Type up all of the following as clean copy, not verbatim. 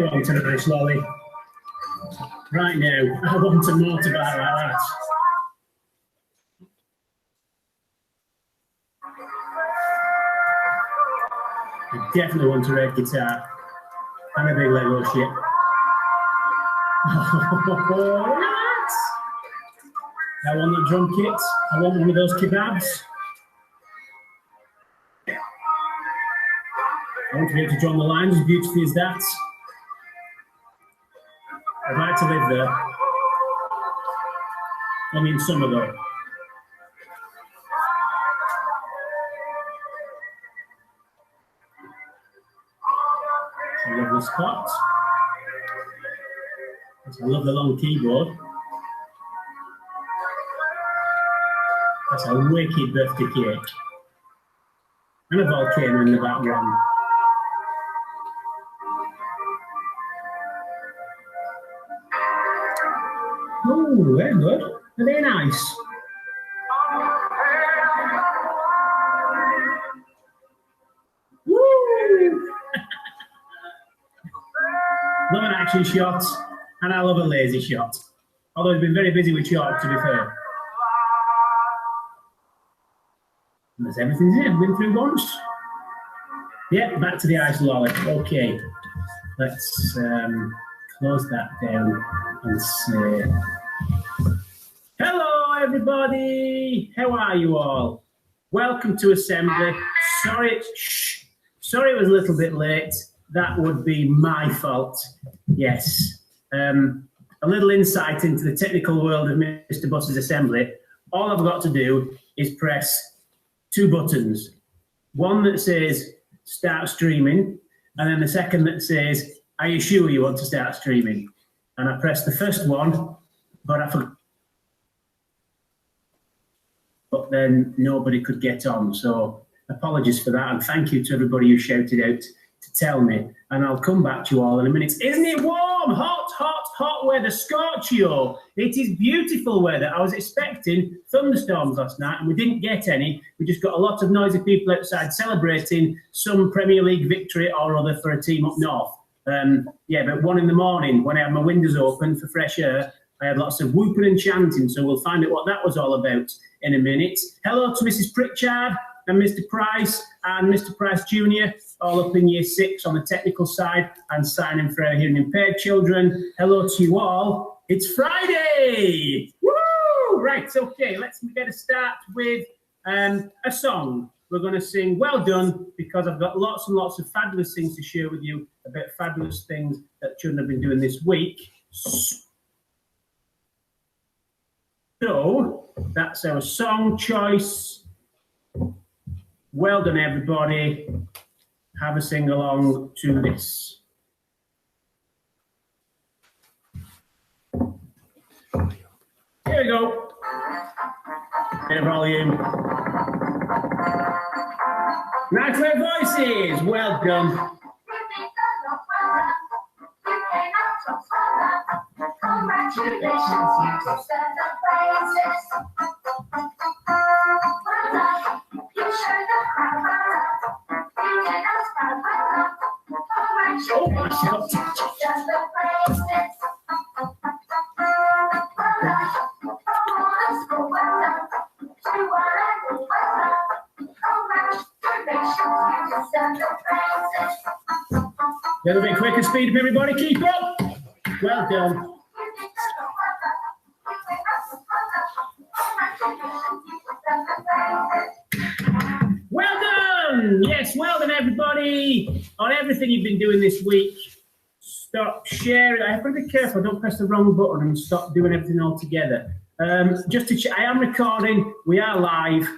want a nice lolly. Right now, I want a motorbike like that. I definitely want a red guitar and a big Lego ship. Oh, nice! I want the drum kit. I want one of those kebabs. I want to be able to draw the lines as beautifully as that. I'd like to live there. Only in summer though. It's a lovely spot. I love the long keyboard. That's a wicked birthday cake. And a volcano in the background. Oh, very good. Are they nice? Woo! Love an action shot, and I love a lazy shot. Although he's been very busy with shot, to be fair. And that's everything here. Been through once. Yeah, back to the ice lolly. Okay, let's close that down and say hello, everybody. How are you all? Welcome to assembly. Sorry it was a little bit late. That would be my fault. Yes. A little insight into the technical world of Mr. Buss's assembly. All I've got to do is press two buttons. One that says start streaming, and then the second that says, are you sure you want to start streaming? And I pressed the first one, but I forgot. But then nobody could get on. So apologies for that. And thank you to everybody who shouted out to tell me. And I'll come back to you all in a minute. Isn't it warm? Hot, hot, hot weather. Scorchio. It is beautiful weather. I was expecting thunderstorms last night and we didn't get any. We just got a lot of noisy people outside celebrating some Premier League victory or other for a team up north. Yeah, but 1 in the morning when I had my windows open for fresh air, I had lots of whooping and chanting. So we'll find out what that was all about in a minute. Hello to Mrs. Pritchard and Mr. Price and Mr. Price Jr., all up in year 6 on the technical side and signing for our hearing impaired children. Hello to you all. It's Friday. Woo! Right, okay, let's get a start with a song. We're going to sing Well Done because I've got lots and lots of fabulous things to share with you about fabulous things that children have been doing this week. So that's our song choice. Well done, everybody. Have a sing along to this. Here we go. Bit of volume. Nice clear voices. Well done. A little bit quicker speed up, everybody. Keep up. Well done. Well done. Yes, well done, everybody, on everything you've been doing this week. Stop sharing. I have to be careful. Don't press the wrong button and stop doing everything all together. Just to check, I am recording. We are live.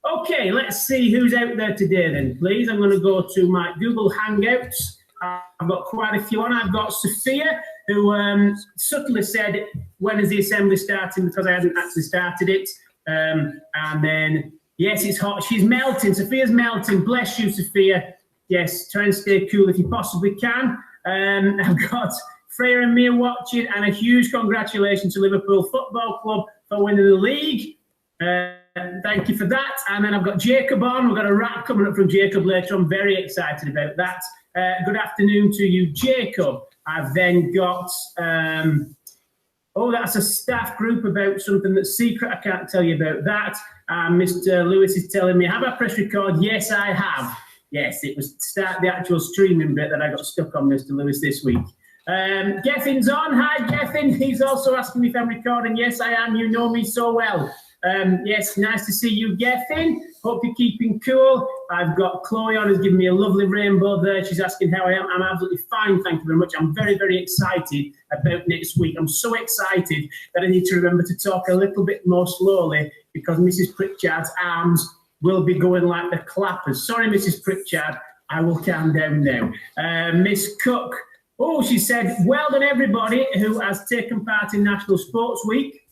Okay, let's see who's out there today then, please. I'm going to go to my Google Hangouts. I've got quite a few on. I've got Sophia, who subtly said, when is the assembly starting? Because I hadn't actually started it. And then, yes, it's hot. She's melting. Sophia's melting. Bless you, Sophia. Yes, try and stay cool if you possibly can. I've got Freya and Mia watching, and a huge congratulations to Liverpool Football Club for winning the league. Thank you for that. And then I've got Jacob on. We've got a rap coming up from Jacob later. I'm very excited about that. Good afternoon to you, Jacob. I've then got, oh, that's a staff group about something that's secret. I can't tell you about that. Mr. Lewis is telling me, have I pressed record? Yes, I have. Yes, it was start the actual streaming bit that I got stuck on, Mr. Lewis, this week. Gethin's on. Hi, Gethin. He's also asking me if I'm recording. Yes, I am. You know me so well. Yes, nice to see you, Gethin. Hope you're keeping cool. I've got Chloe on, who's giving me a lovely rainbow there. She's asking how I am. I'm absolutely fine, thank you very much. I'm very, very excited about next week. I'm so excited that I need to remember to talk a little bit more slowly because Mrs. Pritchard's arms will be going like the clappers. Sorry, Mrs. Pritchard, I will calm down now. Miss Cook, oh, she said, well done everybody who has taken part in National Sports Week.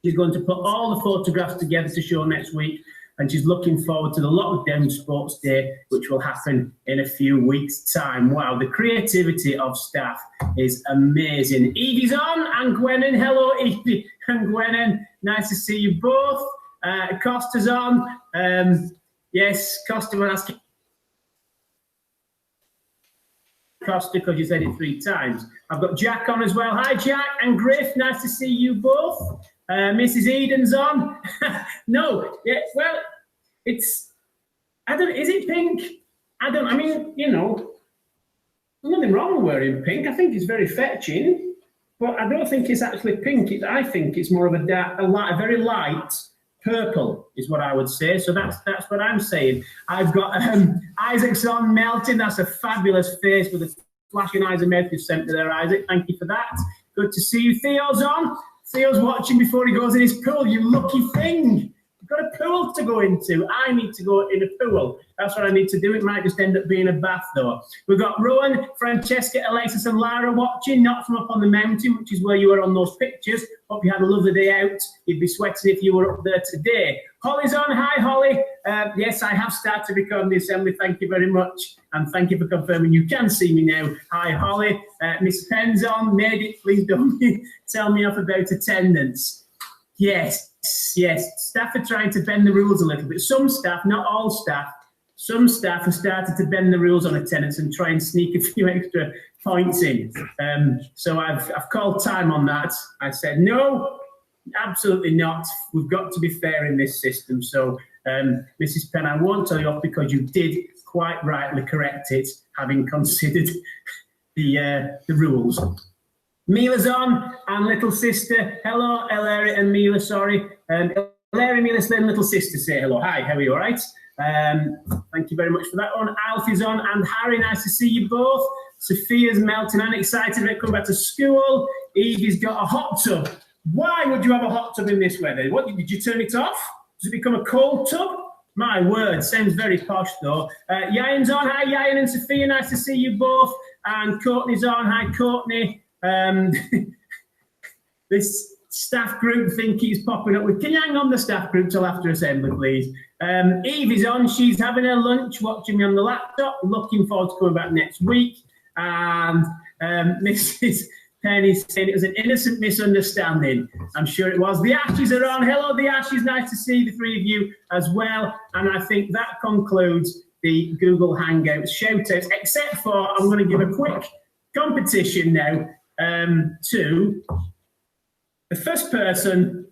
She's going to put all the photographs together to show next week, and she's looking forward to the Lockdown Sports Day, which will happen in a few weeks' time. Wow, the creativity of staff is amazing. Evie's on, and Gwenan. Hello, Evie and Gwenan. Nice to see you both. Costa's on. Yes, Costa will ask Costa because you said it 3 times. I've got Jack on as well. Hi, Jack and Griff. Nice to see you both. Mrs. Eden's on. No, yeah, well, it's, I don't, is it pink? I mean, you know, nothing wrong with wearing pink. I think it's very fetching, but I don't think it's actually pink. I think it's more of a very light purple is what I would say. So that's what I'm saying. I've got Isaac's on melting. That's a fabulous face with the flashing eyes and mouth you sent me there, Isaac. Thank you for that. Good to see you. Theo's on. Theo's watching before he goes in his pool. You lucky thing. You've got a pool to go into. I need to go in a pool. That's what I need to do. It might just end up being a bath, though. We've got Rowan, Francesca, Alexis, and Lara watching, not from up on the mountain, which is where you were on those pictures. Hope you had a lovely day out. You'd be sweating if you were up there today. Holly's on. Hi, Holly. Yes, I have started recording the assembly. Thank you very much. And thank you for confirming you can see me now. Hi, Holly. Miss Penn's on. Made it. Please don't tell me off about attendance. Yes. Staff are trying to bend the rules a little bit. Some staff, not all staff, some staff have started to bend the rules on attendance and try and sneak a few extra points in. So I've called time on that. I said, no, absolutely not. We've got to be fair in this system. So Mrs. Penn, I won't tell you off because you did quite rightly correct it, having considered the rules. Mila's on, and little sister. Hello, Hilary and Mila, sorry. Hilary, Mila, and little sister say hello. Hi, how are you, all right? Thank you very much for that one. Alfie's on, and Harry, nice to see you both. Sophia's melting and excited about coming back to school. Evie's got a hot tub. Why would you have a hot tub in this weather? What, did you turn it off? Does it become a cold tub? My word, sounds very posh though. Yayan's on. Hi, Yayan and Sophia, nice to see you both. And Courtney's on. Hi, Courtney. This staff group thing keeps popping up with, can you hang on the staff group till after assembly, please? Evie's on, she's having her lunch, watching me on the laptop, looking forward to coming back next week. And Mrs. Penny's saying it was an innocent misunderstanding. I'm sure it was. The Ashes are on. Hello, the Ashes, nice to see the 3 of you as well. And I think that concludes the Google Hangouts shout-outs, except for I'm going to give a quick competition now to the first person,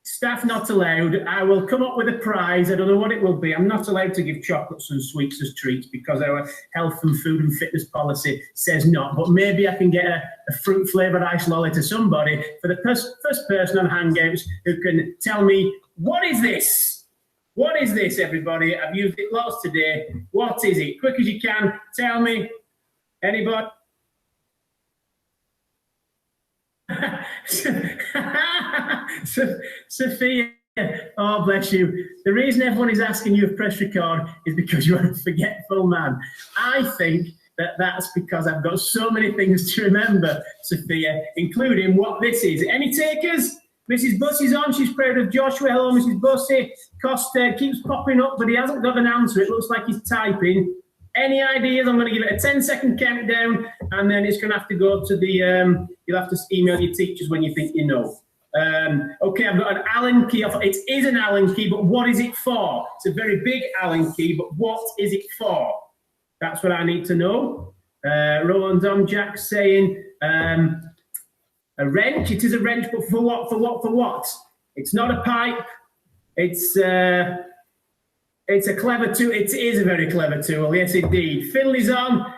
staff not allowed. I will come up with a prize. I don't know what it will be. I'm not allowed to give chocolates and sweets as treats because our health and food and fitness policy says not. But maybe I can get a fruit-flavoured ice lolly to somebody for the first person on Hangouts who can tell me, what is this? What is this, everybody? I've used it lots today. What is it? Quick as you can, tell me. Anybody? Sophia, oh bless you. The reason everyone is asking you to press record is because you're a forgetful man. I think that's because I've got so many things to remember, Sophia, including what this is. Any takers? Mrs. Bussey's on, she's proud of Joshua. Hello, Mrs. Bussey. Costa keeps popping up, but he hasn't got an answer. It looks like he's typing. Any ideas? I'm going to give it a 10-second countdown, and then it's going to have to go to the, you'll have to email your teachers when you think you know. Okay, I've got an Allen key. It is an Allen key, but what is it for? It's a very big Allen key, but what is it for? That's what I need to know. Roland Domjack saying, a wrench. It is a wrench, but for what? For what? For what? It's not a pipe. It's a clever tool. It is a very clever tool. Yes, indeed. Finley's on.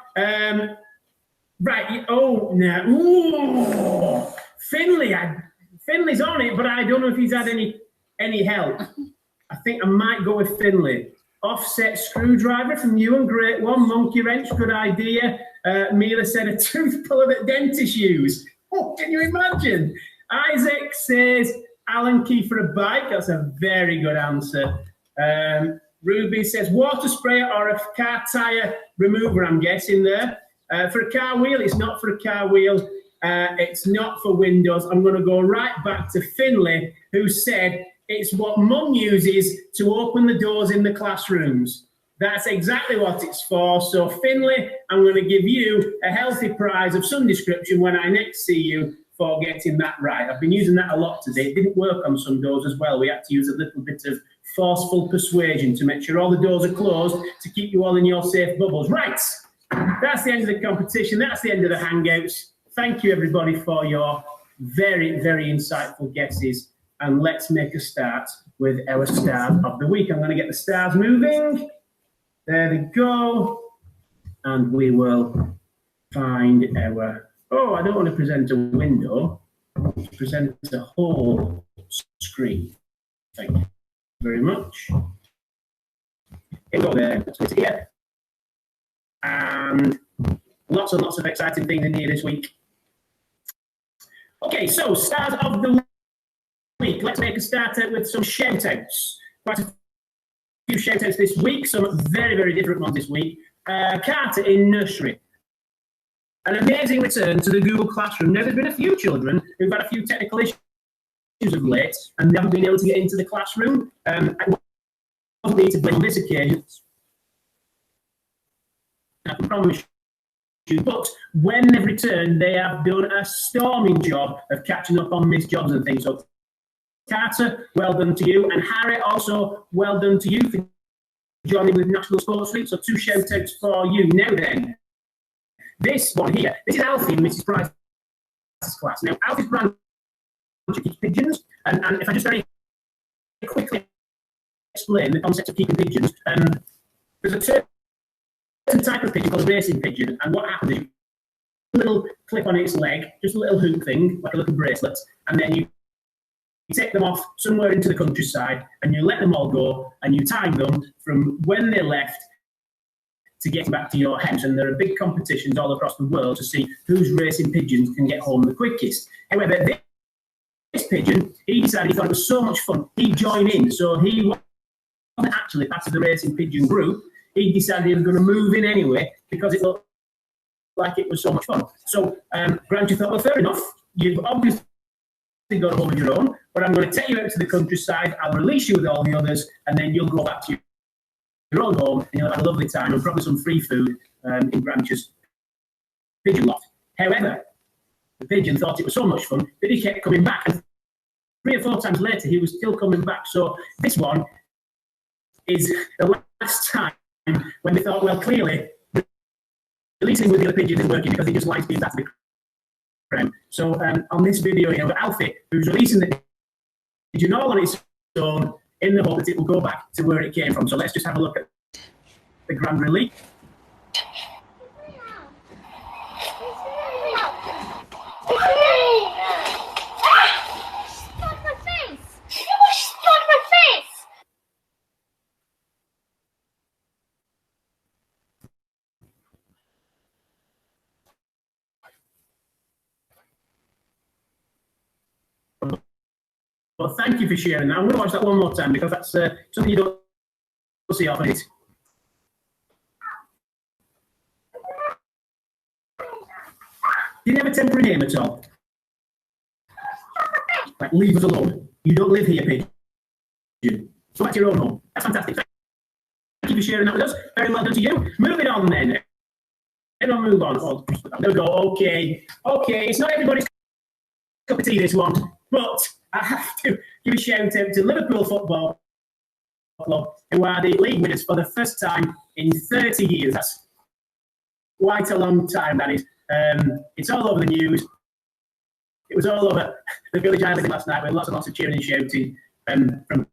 Right. Oh, no. Ooh. Finley's on it, but I don't know if he's had any help. I think I might go with Finley. Offset screwdriver from Ewan, great one. Monkey wrench, good idea. Mila said a tooth puller that dentists use. Oh, can you imagine? Isaac says Allen key for a bike. That's a very good answer. Ruby says water sprayer or a car tyre remover, I'm guessing there. For a car wheel, it's not for a car wheel. It's not for windows. I'm going to go right back to Finley, who said it's what Mum uses to open the doors in the classrooms. That's exactly what it's for. So, Finley, I'm going to give you a healthy prize of some description when I next see you for getting that right. I've been using that a lot today. It didn't work on some doors as well. We had to use a little bit of forceful persuasion to make sure all the doors are closed to keep you all in your safe bubbles. Right, that's the end of the competition. That's the end of the Hangouts. Thank you, everybody, for your very, very insightful guesses. And let's make a start with our stars of the week. I'm going to get the stars moving. There they go. And we will find our... Oh, I don't want to present a window. I want to present a whole screen. Thank you very much. Here we go there. Let's put it here. And lots and lots of exciting things in here this week. Okay, so stars of the week. Let's make a start with some shout-outs. Quite a few shout-outs this week, some very, very different ones this week. Carter in nursery. An amazing return to the Google Classroom. Now, there's been a few children who've had a few technical issues of late, and they haven't been able to get into the classroom. I wasn't need to blame this occasion. I can promise you, but when they've returned, they have done a storming job of catching up on missed jobs and things. So, Carter, well done to you. And Harry, also well done to you for joining with National Sports Week. So 2 shout-outs for you. Now then, this one here, this is Alfie in Mrs. Price's class. Now, Alfie's brand keeps pigeons, and if I just very quickly explain the concept of keeping pigeons, there's a certain type of pigeon called a racing pigeon, and what happens is a little clip on its leg, just a little hoop thing, like a little bracelet, and then you take them off somewhere into the countryside, and you let them all go, and you time them from when they left to get back to your house. And there are big competitions all across the world to see whose racing pigeons can get home the quickest. However, this pigeon, he decided he thought it was so much fun, he'd join in. So he wasn't actually part of the racing pigeon group. He decided he was going to move in anyway because it looked like it was so much fun. So Grant, you thought, well, fair enough. You've obviously got a home of your own, but I'm going to take you out to the countryside. I'll release you with all the others, and then you'll go back to your own home, and you'll have a lovely time, and probably some free food in Branch's pigeon loft. However, the pigeon thought it was so much fun that he kept coming back, and 3 or 4 times later, he was still coming back. So this one is the last time when they thought, well, clearly, releasing with the other pigeon isn't working because he just likes being back to the crowd. So on this video, you have Alfie, who's releasing the pigeon all on its own in the hope that it will go back to where it came from. So let's just have a look at the grand release. Well, thank you for sharing that. I'm going to watch that one more time because that's something you don't see often. Didn't you have a temporary name at all? Like, leave us alone. You don't live here, pigeon. Go back to your own home. That's fantastic. Thank you for sharing that with us. Very well done to you. Moving on then. Everyone move on. Oh, there we go. Okay. Okay. It's not everybody's cup of tea, this one, but I have to give a shout out to Liverpool Football Club, who are the league winners for the first time in 30 years. That's quite a long time, that is. It's all over the news. It was all over the village I lived in last night with lots and lots of cheering and shouting from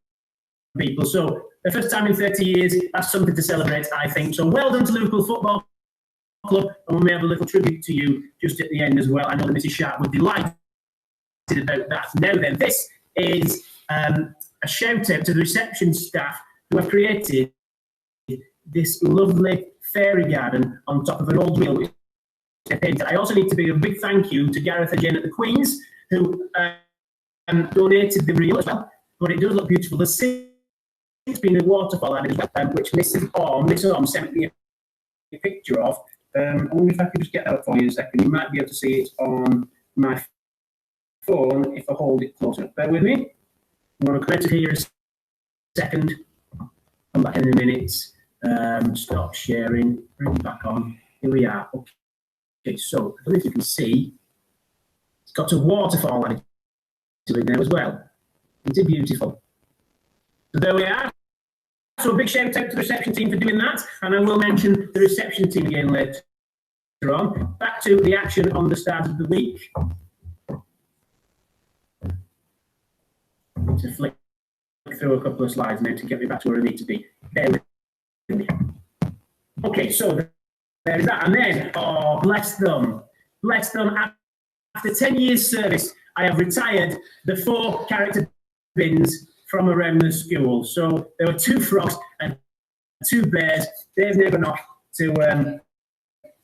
people. So the first time in 30 years, that's something to celebrate, I think. So well done to Liverpool Football Club, and we may have a little tribute to you just at the end as well. I know that Mrs. Sharp would be delighted about that. Now then, this is a shout out to the reception staff who have created this lovely fairy garden on top of an old wheel which they painted. I also need to be a big thank you to Gareth and Jen at the Queen's who donated the reel as well, but it does look beautiful. There's been a waterfall added as well, which Miss Orme sent me a picture of. I wonder if I could just get that up for you in a second. You might be able to see it on my phone if I hold it closer. Bear with me. I'm going to connect it here in a second. Come back in a minute. Stop sharing. Bring it back on. Here we are. Okay, so I don't know if you can see. It's got a waterfall added to it now as well. Isn't it beautiful? So there we are. So a big shout out to the reception team for doing that, and I will mention the reception team again later on. Back to the action on the start of the week. To flick through a couple of slides now to get me back to where I need to be. Bear with me. Okay, so there's that, and then, oh, bless them. Bless them. After 10 years service, I have retired the 4 character bins from around the school. So there were 2 frogs and 2 bears. They've never gone off to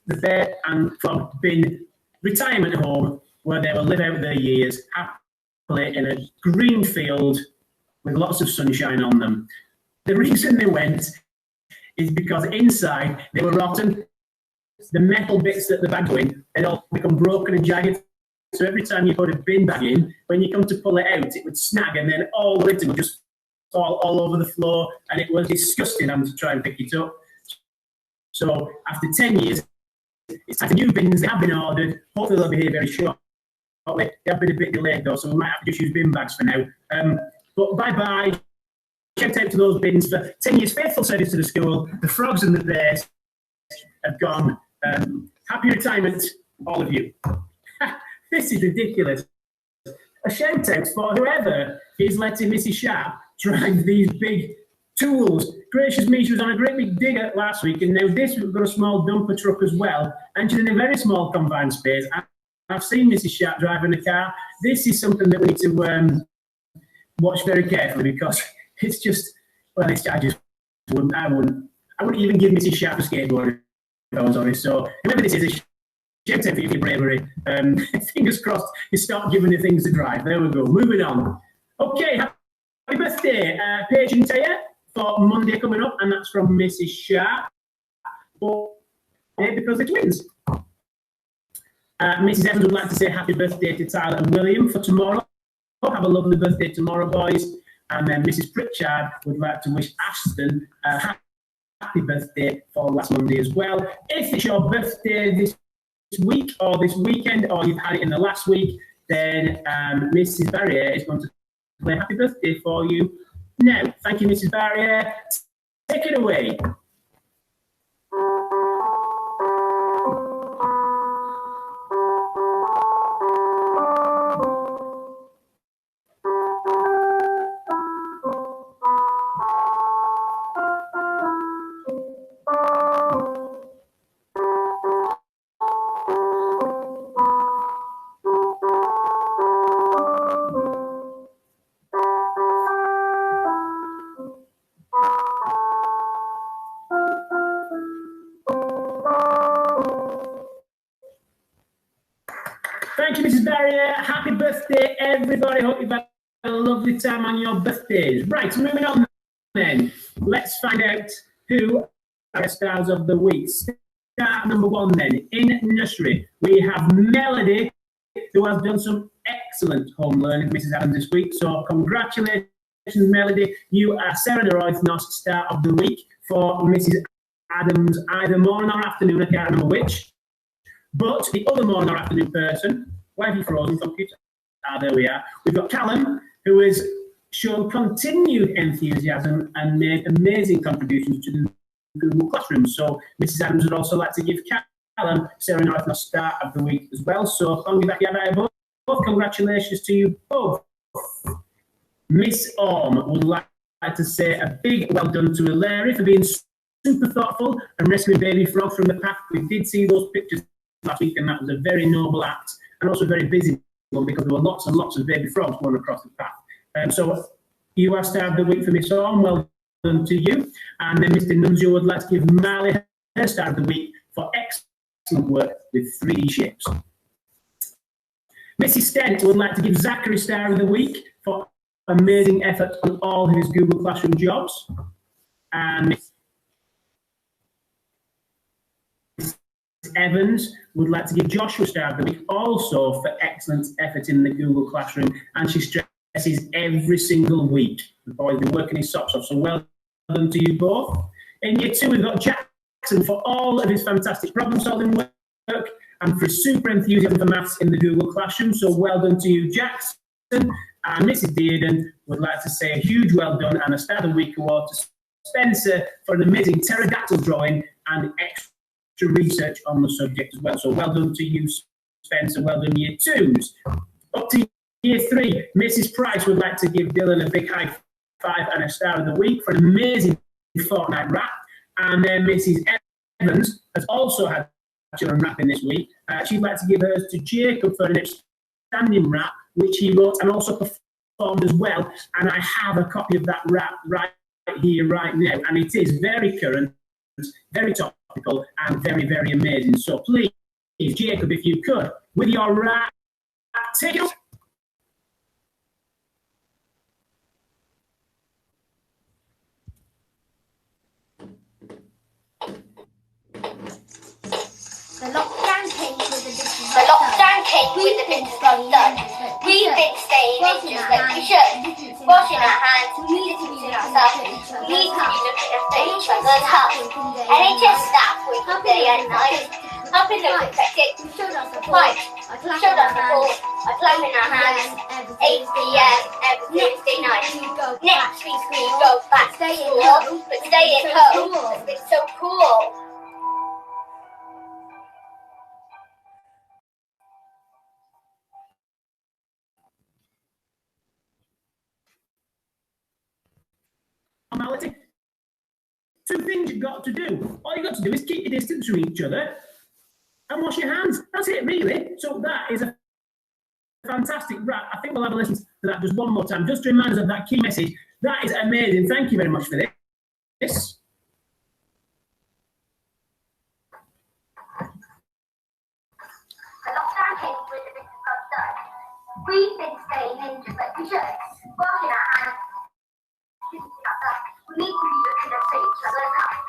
the bear and frog bin retirement home where they will live out their years happily in a green field with lots of sunshine on them. The reason they went is because inside they were rotten. The metal bits that the bags were in had all become broken and jagged. So every time you put a bin bag in, when you come to pull it out, it would snag and then all the litter would just fall all over the floor, and it was disgusting having to try and pick it up. So after 10 years, it's time for new bins. They have been ordered. Hopefully they'll be here very shortly. They have been a bit delayed though, so we might have to just use bin bags for now. But bye-bye. Shout out to those bins for 10 years faithful service to the school. The frogs and the bears have gone. Happy retirement, all of you. This is ridiculous. A shout out for whoever is letting Mrs. Sharp drive these big tools. Gracious me, she was on a great big digger last week, and now this we've got a small dumper truck as well, and she's in a very small confined space. I've seen Mrs. Sharp driving the car. This is something that we need to watch very carefully because it's just, well, I wouldn't even give Mrs. Sharp a skateboard if I was honest. So whoever this is, shout out for your bravery. Fingers crossed you start giving her things to drive. There we go. Moving on. Okay, happy birthday, Paige and Taya, for Monday coming up, and that's from Mrs. Sharp. Because they're twins. Mrs. Evans would like to say happy birthday to Tyler and William for tomorrow. Have a lovely birthday tomorrow, boys. And then Mrs. Pritchard would like to wish Ashton a happy birthday for last Monday as well. If it's your birthday this week or this weekend, or you've had it in the last week, then Mrs. Barrier is going to play happy birthday for you now. Thank you, Mrs. Barrier. Take it away. Thank you, Mrs. Barrier. Happy birthday, everybody. Hope you've had a lovely time on your birthdays. Right, moving on then. Let's find out who are the stars of the week. Star number 1 then. In nursery, we have Melody, who has done some excellent home learning, Mrs. Adams, this week. So congratulations, Melody. You are Sarah Roythnos Star of the Week for Mrs. Adams, either morning or afternoon. I can't remember which. But the other morning or afternoon person, why have you frozen, computer? There we are. We've got Callum, who has shown continued enthusiasm and made amazing contributions to the Google Classroom. So Mrs. Adams would also like to give and Sarah North at start of the week as well. So, both congratulations to you both. Miss Orme would like to say a big well done to Hilary for being super thoughtful and rescuing baby frogs from the path. We did see those pictures last week, and that was a very noble act, and also a very busy one because there were lots and lots of baby frogs going across the path. So you are star of the week for Miss Orme. Well done to you. And then Mr. Nunzio would like to give Marley her star of the week for excellent work with 3D shapes. Mrs. Stent would like to give Zachary star of the week for amazing effort on all his Google Classroom jobs. And Mrs. Evans would like to give Joshua star of the week also for excellent effort in the Google Classroom. And she stresses every single week. The boy's been working his socks off, so well done to you both. In year 2, we've got Jackson for all of his fantastic problem-solving work and for super enthusiasm for maths in the Google Classroom. So well done to you, Jackson. And Mrs. Dearden would like to say a huge well done and a Star of the Week award to Spencer for an amazing pterodactyl drawing and extra research on the subject as well. So well done to you, Spencer. Well done, year 2s. Up to year 3, Mrs. Price would like to give Dylan a big high five and a Star of the Week for an amazing fortnight rap. And then Mrs. Evans has also had children rapping this week. She'd like to give hers to Jacob for an outstanding rap, which he wrote and also performed as well. And I have a copy of that rap right here, right now. And it is very current, very topical, and very, very amazing. So please, Jacob, if you could, with your rap, take it. The lockdown came with a bit of stuff. We've been staying in just like we should. Washing our hands, distancing ourselves. We need to be looking after each other's health. NHS staff working day and night, helping those affected. Showed us the ball, by clapping our hands. 8 p.m. every Tuesday night. Next week we go back to school, but stay at home. It's so cool. Normality. 2 things you've got to do. All you've got to do is keep your distance from each other and wash your hands. That's it, really. So that is a fantastic rap. I think we'll have a listen to that just one more time, just to remind us of that key message. That is amazing. Thank you very much for this. We've been staying in just like we should. Washing our hands. We need to be looking after each other's health.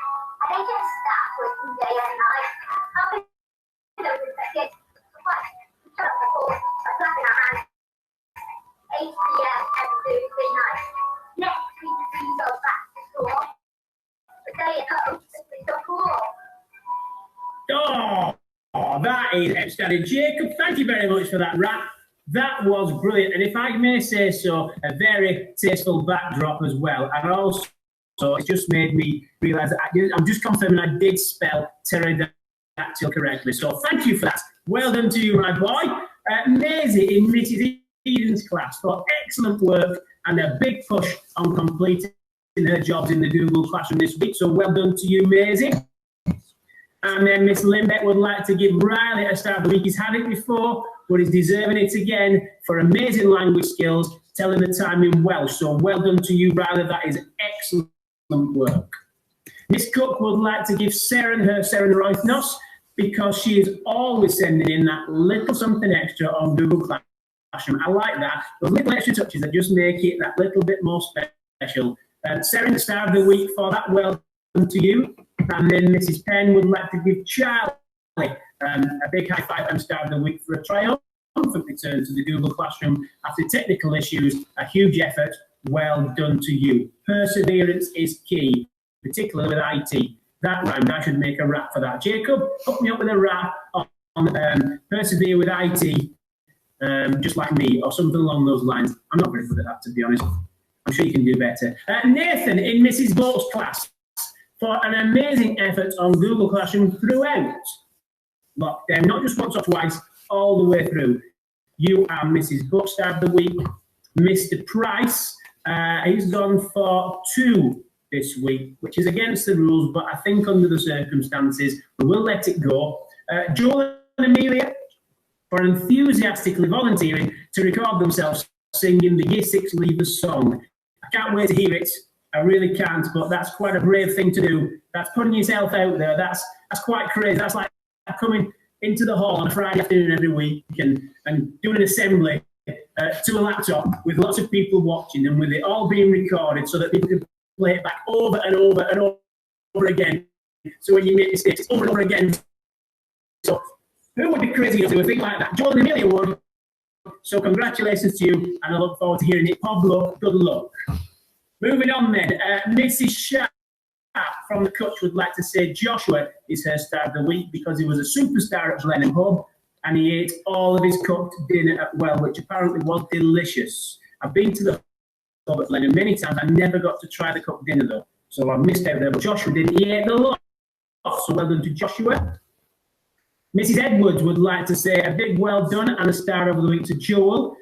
NHS staff working day and night, helping those affected. Shut up the ball by clapping our hands. 8 p.m. every Thursday night. Next week we go back to school, but stay at home. It's so cool. Oh, that is outstanding. Jacob, thank you very much for that rap. That was brilliant. And if I may say so, a very tasteful backdrop as well. And also, it's just made me realise that I'm just confirming I did spell pterodactyl correctly. So thank you for that. Well done to you, my boy. Maisie in Mrs. Eden's class for excellent work and a big push on completing her jobs in the Google Classroom this week. So well done to you, Maisie. And then Miss Limbeck would like to give Riley a Star of the Week. He's had it before, but he's deserving it again for amazing language skills, telling the time in Welsh. So well done to you, Riley. That is excellent work. Miss Cook would like to give Sarah Roithnos because she is always sending in that little something extra on Google Classroom. I like that. Those little extra touches that just make it that little bit more special. Sarah, the Star of the Week for that. Well done to you. And then Mrs. Penn would like to give Charlie a big high five and Star of the Week for a triumphant return to the Google Classroom after technical issues. A huge effort. Well done to you. Perseverance is key, particularly with IT. That rhymed. I should make a rap for that. Jacob, hook me up with a rap on persevere with IT, just like me, or something along those lines. I'm not very good at that, to be honest. I'm sure you can do better. Nathan in Mrs. Boat's class for an amazing effort on Google Classroom throughout. lockdown, not just once or twice, all the way through. You are Mrs. Buck Star of the Week. Mr. Price, he's gone for 2 this week, which is against the rules, but I think under the circumstances, we will let it go. Joel and Amelia, for enthusiastically volunteering to record themselves singing the Year 6 Leavers song. I can't wait to hear it. I really can't, but that's quite a brave thing to do. That's putting yourself out there. That's quite crazy. That's like coming into the hall on a Friday afternoon every week and doing an assembly to a laptop with lots of people watching and with it all being recorded so that people can play it back over and over and over again. So when you make mistakes, it's over and over again. So who would be crazy enough to do a thing like that? Joel and Amelia would. So congratulations to you, and I look forward to hearing it. Pablo, good luck. Moving on then, Mrs. Sharp from the Cutch would like to say Joshua is her star of the week because he was a superstar at Blenheim Hub and he ate all of his cooked dinner at Well, which apparently was delicious. I've been to the pub at Blenheim many times. I never got to try the cooked dinner though, so I missed out there. But Joshua did. He ate the lot. So well done to Joshua. Mrs. Edwards would like to say a big well done and a star of the week to Joel,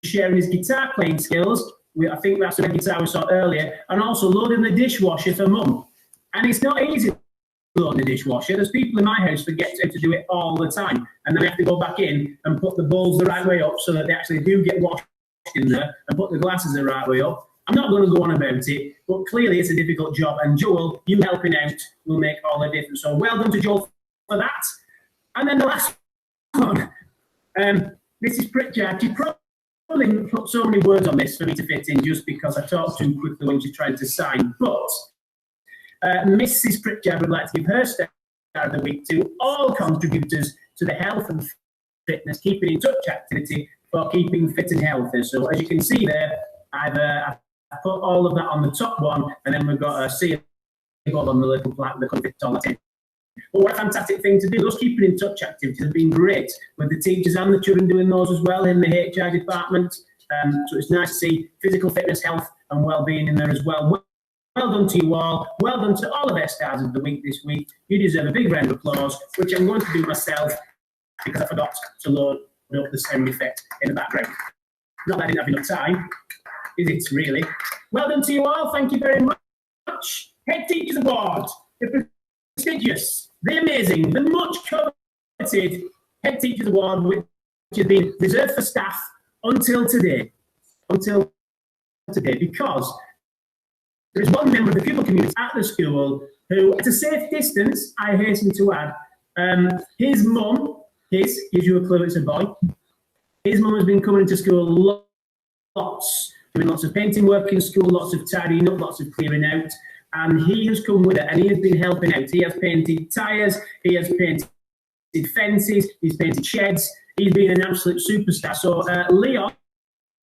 sharing his guitar playing skills. I think that's the guitar we saw earlier, and also loading the dishwasher for Mum. And it's not easy to load the dishwasher. There's people in my house that get to do it all the time, and then they have to go back in and put the bowls the right way up so that they actually do get washed in there and put the glasses the right way up. I'm not going to go on about it, but clearly it's a difficult job, and Joel, you helping out will make all the difference. So well done to Joel for that. And then the last one, Mrs. Pritchard, she probably put so many words on this for me to fit in just because I talked too quickly when she tried to sign. But Mrs. Pritchard would like to give her star of the week to all contributors to the health and fitness, keeping in touch activity for keeping fit and healthy. So as you can see there, I've put all of that on the top one, and then we've got a seal on the little plaque that can fit all that in. But what a fantastic thing to do. Those keeping in touch activities have been great with the teachers and the children doing those as well in the HR department. So it's nice to see physical fitness, health and well-being in there as well. Well done to you all. Well done to all of our stars of the week this week. You deserve a big round of applause, which I'm going to do myself because I forgot to load up the sound effect in the background. Not that I didn't have enough time, is it really? Well done to you all. Thank you very much. Head Teachers Award. The prestigious, the amazing, the much coveted Head Teachers Award, which has been reserved for staff until today. Because there is one member of the pupil community at the school who, at a safe distance, I hasten to add, his mum, gives you a clue, it's a boy. His mum has been coming to school lots, doing lots of painting work in school, lots of tidying up, lots of clearing out. And he has come with it, and he has been helping out. He has painted tyres, he has painted fences, he's painted sheds. He's been an absolute superstar. So, Leon,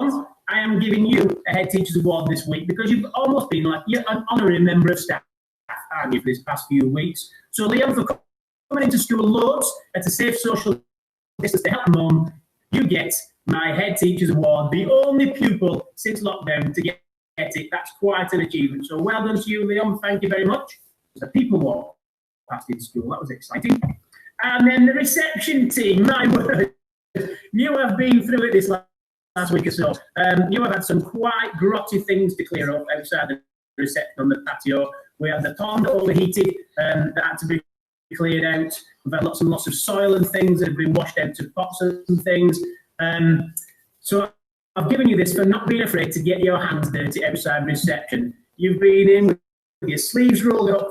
I am giving you a Head Teachers Award this week because you've almost been like you're an honorary member of staff, aren't you, for this past few weeks. So, Leon, for coming into school loads at a safe social distance to help Mum, you get my Head Teachers Award, the only pupil since lockdown to get it. That's quite an achievement. So well done to you, Leon. Thank you very much. The people walk past in school. That was exciting. And then the reception team, my word, you have been through it this last week or so. You have had some quite grotty things to clear up outside the reception on the patio. We had the pond overheated that had to be cleared out. We've had lots and lots of soil and things that have been washed out to pots and things. So I've given you this for not being afraid to get your hands dirty outside reception. You've been in with your sleeves rolled up,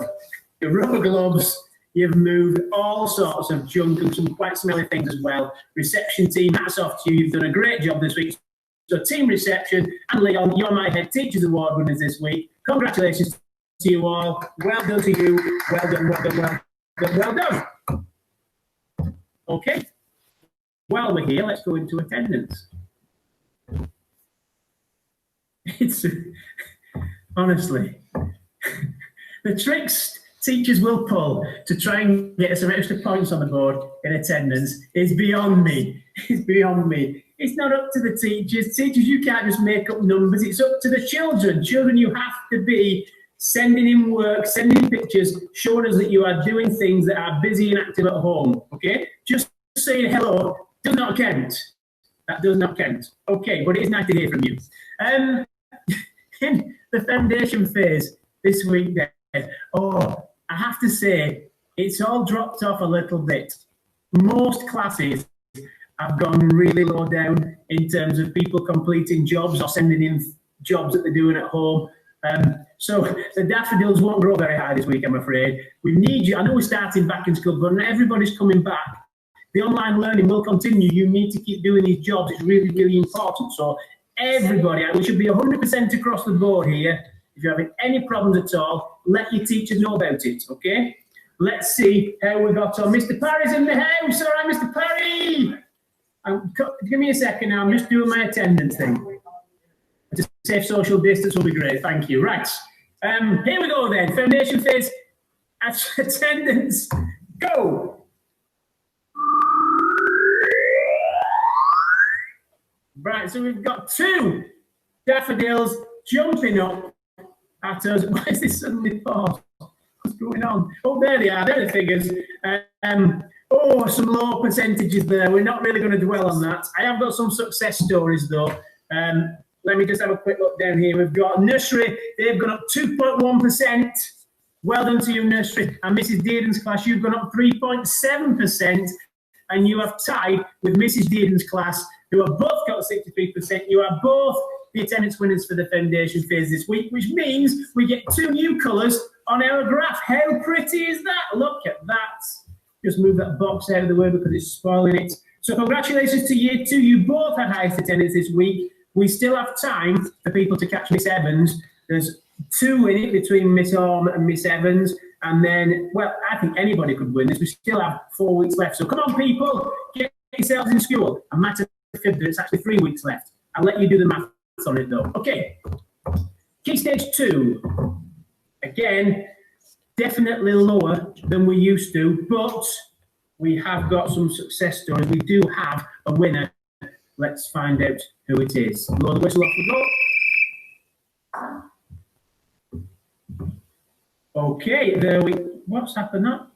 your rubber gloves, you've moved all sorts of junk and some quite smelly things as well. Reception team, hats off to you. You've done a great job this week. So Team Reception and Leon, you're my Head Teachers Award winners this week. Congratulations to you all. Well done to you. Well done, well done, well done, well done. Okay. While we're here, let's go into attendance. It's honestly the tricks teachers will pull to try and get some extra points on the board in attendance is beyond me. It's beyond me. It's not up to the teachers. Teachers, you can't just make up numbers. It's up to the children. Children, you have to be sending in work, sending in pictures, showing us that you are doing things that are busy and active at home, okay? Just saying hello does not count. That does not count. Okay, but it is nice to hear from you. In the foundation phase this week, then, I have to say, it's all dropped off a little bit. Most classes have gone really low down in terms of people completing jobs or sending in jobs that they're doing at home. So the daffodils won't grow very high this week, I'm afraid. We need you. I know we're starting back in school, but not everybody's coming back. The online learning will continue. You need to keep doing these jobs. It's really, really important. So everybody, we should be 100% across the board here. If you're having any problems at all, let your teachers know about it, okay? Let's see how we got on. Mr. Parry's in the house. All right, Mr. Parry. Give me a second now. I'm just doing my attendance thing. To safe social distance will be great. Thank you. Right. Here we go then. Foundation phase attendance. Go. Right, so we've got 2 daffodils jumping up at us. Why is this suddenly paused? What's going on? Oh, there they are. There are the figures. Some low percentages there. We're not really going to dwell on that. I have got some success stories, though. Let me just have a quick look down here. We've got nursery. They've gone up 2.1%. Well done to you, nursery. And Mrs. Dearden's class, you've gone up 3.7%. And you have tied with Mrs. Dearden's class, who have both got 63%. You are both the attendance winners for the foundation phase this week, which means we get 2 new colours on our graph. How pretty is that? Look at that. Just move that box out of the way because it's spoiling it. So congratulations to year 2. You both had highest attendance this week. We still have time for people to catch Miss Evans. There's 2 in it between Miss Orme and Miss Evans. And then, well, I think anybody could win this. We still have 4 weeks left. So come on, people, get yourselves in school. I might have fibbed that it's actually 3 weeks left. I'll let you do the maths on it, though. Okay. Key stage 2. Again, definitely lower than we used to, but we have got some success stories. We do have a winner. Let's find out who it is. Blow the whistle, off we go. Okay, what's happened now?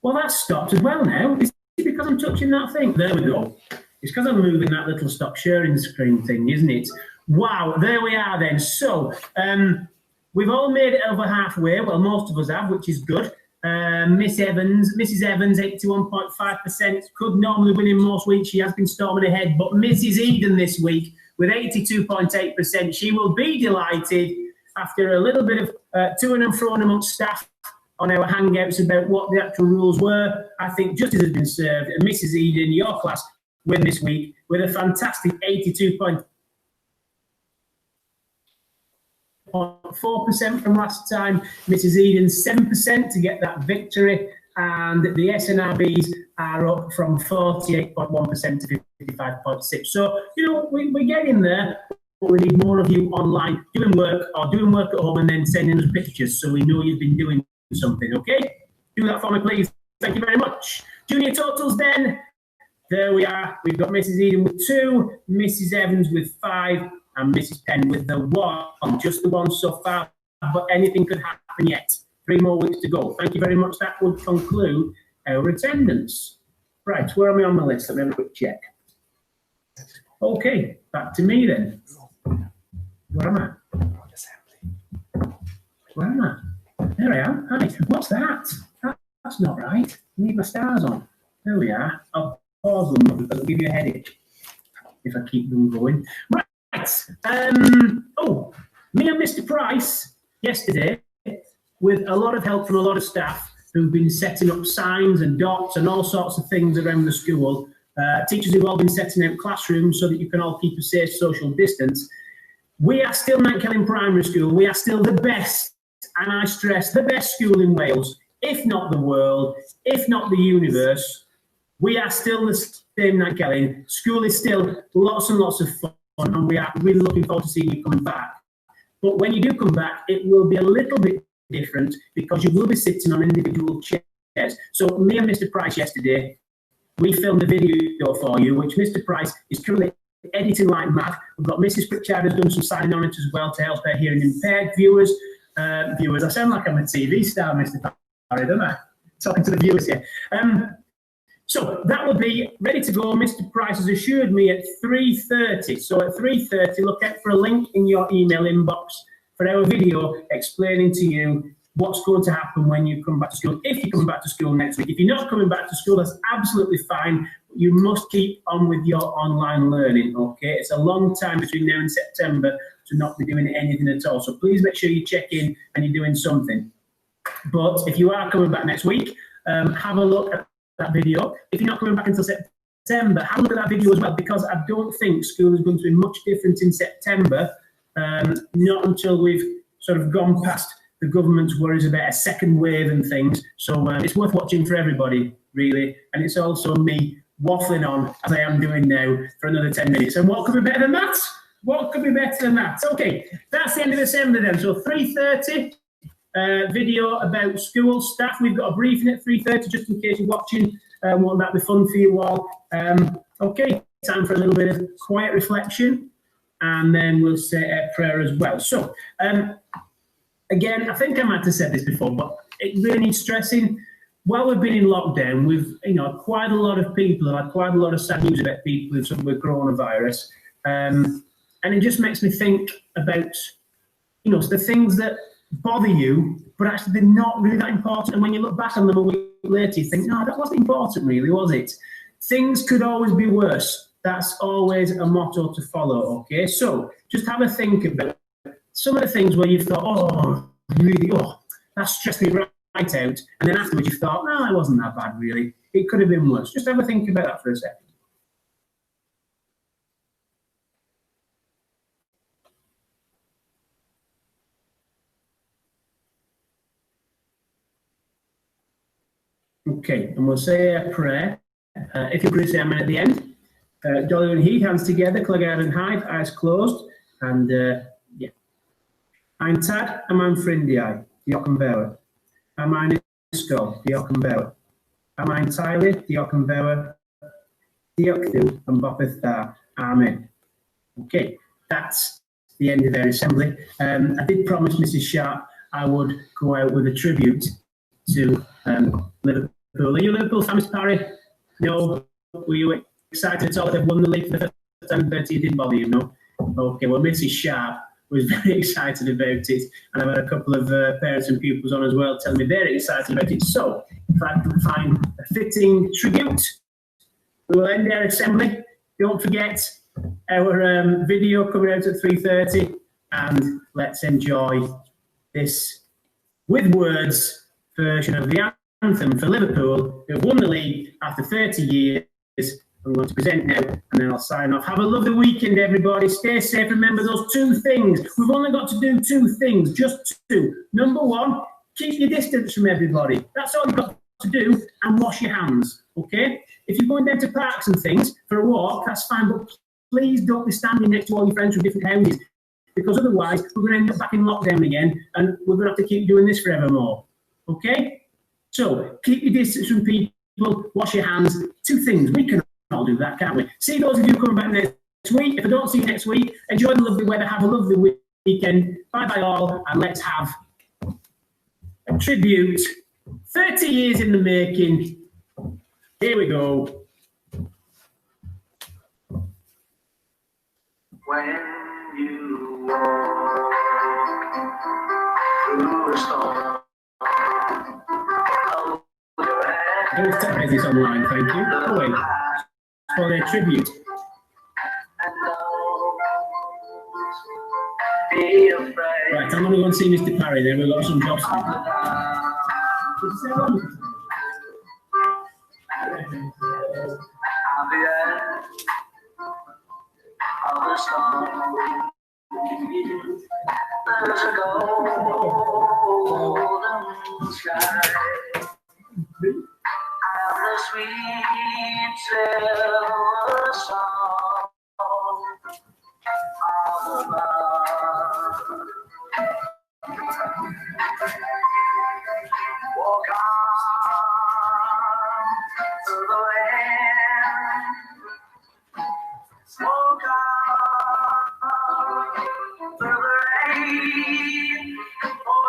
Well, that stopped as well now. Is it because I'm touching that thing? There we go. It's because I'm moving that little stop sharing screen thing, isn't it? Wow, there we are then. So, we've all made it over halfway. Well, most of us have, which is good. Mrs. Evans, 81.5%, could normally win in most weeks. She has been storming ahead. But Mrs. Eden this week with 82.8%, she will be delighted after a little bit of to and fro amongst staff on our hangouts about what the actual rules were. I think justice has been served. And Mrs. Eden, your class, win this week with a fantastic 82.4% from last time. Mrs. Eden 7% to get that victory, and the SNRBs are up from 48.1% to 55.6%. So, you know, we're getting there, but we need more of you online doing work or doing work at home and then sending us pictures so we know you've been doing something, okay? Do that for me, please. Thank you very much. Junior totals then. There we are. We've got Mrs. Eden with 2, Mrs. Evans with 5, and Mrs. Penn with the 1. Just the 1 so far, but anything could happen yet. 3 more weeks to go. Thank you very much. That would conclude our attendance. Right, where am I on the list? Let me have a quick check. Okay, back to me then. Where am I? Where am I? There I am. Hi. What's that? That's not right. I need my stars on. There we are. I'll pause them because it'll give you a headache if I keep them going. Right. Me and Mr. Price yesterday, with a lot of help from a lot of staff who've been setting up signs and dots and all sorts of things around the school, teachers who've all been setting out classrooms so that you can all keep a safe social distance. We are still Nantkelling Primary School. We are still the best, and I stress, the best school in Wales, if not the world, if not the universe. We are still the same Nantkelling. School is still lots and lots of fun, and we are really looking forward to seeing you coming back. But when you do come back, it will be a little bit different because you will be sitting on individual chairs. So me and Mr. Price yesterday, we filmed a video for you, which Mr. Price is currently editing like mad. We've got Mrs. Pritchard has done some signing on it as well to help our hearing impaired viewers. viewers. I sound like I'm a TV star, Mr. Parry, don't I? Talking to the viewers here. So that will be ready to go. Mr. Price has assured me at 3:30. So at 3:30, look out for a link in your email inbox for our video explaining to you what's going to happen when you come back to school, if you're coming back to school next week. If you're not coming back to school, that's absolutely fine. You must keep on with your online learning, okay? It's a long time between now and September to not be doing anything at all. So please make sure you check in and you're doing something. But if you are coming back next week, have a look at that video. If you're not coming back until September, have a look at that video as well, because I don't think school is going to be much different in September, not until we've sort of gone past the government's worries about a second wave and things. So it's worth watching for everybody, really. And it's also me waffling on, as I am doing now, for another 10 minutes. And what could be better than that? What could be better than that? Okay, that's the end of December then. So 3:30. Video about school staff. We've got a briefing at 3:30, just in case you're watching. Won't that be fun for you all? Okay, time for a little bit of quiet reflection, and then we'll say a prayer as well. So, again, I think I might have said this before, but it really needs stressing. While we've been in lockdown, we've, quite a lot of people have had quite a lot of sad news about people who've suffered with coronavirus, and it just makes me think about, the things that bother you, but actually they're not really that important. And when you look back on them a week later, you think, no, that wasn't important really, was it? Things could always be worse. That's always a motto to follow, okay? So just have a think about some of the things where you've thought, that stressed me right out. And then afterwards you thought, no, it wasn't that bad really. It could have been worse. Just have a think about that for a second. Okay, and we'll say a prayer. If you could say amen at the end. Dolly and Heath, hands together, Clegg and Hyde, eyes closed. And yeah. Ein Tad, am ein Ffrindiau, diolch yn fawr. Am ein ysgol, diolch yn fawr. Am ein teulu, diolch yn fawr. Diolch Dduw yn bopeth da. Amen. Okay, that's the end of their assembly. I did promise Mrs. Sharp I would go out with a tribute to Liverpool. Are you a Liverpool fan, Mr. Parry? No? Were you excited at all that they've won the league for the first time? It didn't bother you, no? Okay, well, Mrs. Sharp was very excited about it, and I've had a couple of parents and pupils on as well telling me they're excited about it. So, if I can find a fitting tribute, we will end our assembly. Don't forget our video coming out at 3:30, and let's enjoy this with words version of the anthem for Liverpool, who have won the league after 30 years. I'm going to present now, and then I'll sign off. Have a lovely weekend, everybody. Stay safe. Remember those two things. We've only got to do two things, just two. Number one, keep your distance from everybody. That's all you've got to do, and wash your hands, okay? If you're going down to parks and things for a walk, that's fine, but please don't be standing next to all your friends from different houses, because otherwise we're going to end up back in lockdown again, and we're going to have to keep doing this forevermore, okay? So keep your distance from people, wash your hands. Two things. We can all do that, can't we? See those of you coming back next week. If I don't see you next week, enjoy the lovely weather. Have a lovely weekend. Bye-bye all, and let's have a tribute. 30 years in the making. Here we go. When you walk through a storm, Don't step this online, thank you. Oh, wait. For their tribute. Right, I'm going to go and see Mr. Parry there. We've got some jobs to do. There's a golden sky and the sweet silver song of the bird. Walk on through the land. Walk on through the rain. Oh,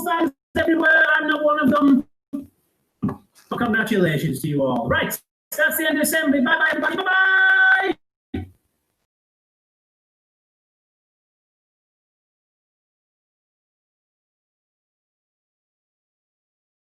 Liverpool fans everywhere. I'm not one of them. Congratulations to you all. Right, that's the end of assembly. Bye bye, everybody. Bye bye.